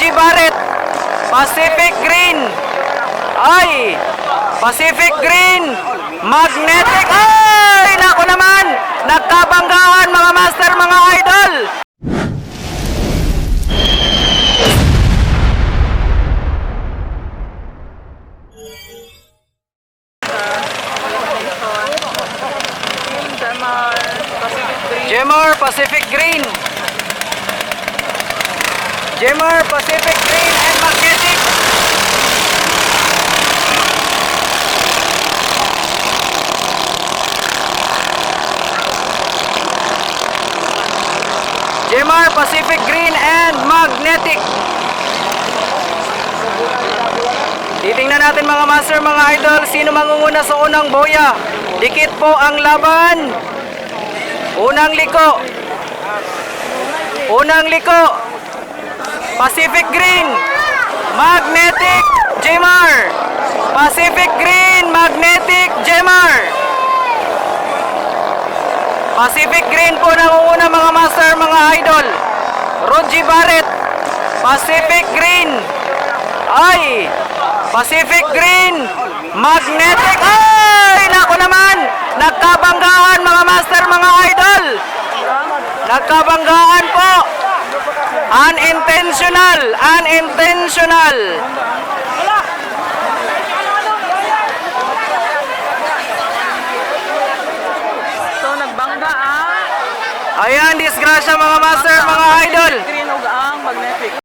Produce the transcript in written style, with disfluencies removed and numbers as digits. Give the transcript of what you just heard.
Roji Barret, Pacific Green. Ay, Pacific Green, Magnetic. Ay, naku naman, nagkabanggaan mga master, mga idol. Jemar Pacific Green. Jemar Pacific Green and Magnetic. Jemar Pacific Green and Magnetic. Titingnan natin mga master, mga idol, sino mangunguna sa unang boya. Dikit po ang laban. Unang liko. Unang liko. Pacific Green, Magnetic, Jemar. Pacific Green, Magnetic, Jemar. Pacific Green po nangunguna mga master, mga idol. Roji Barret, Pacific Green. Ay, Pacific Green, Magnetic. Ay, naku naman, nagkabanggaan mga master, mga idol. Nagkabanggaan po. Unintentional, unintentional. So nagbangga Ayan, disgrasya mga master, mga idol. Green ug ang magnetic.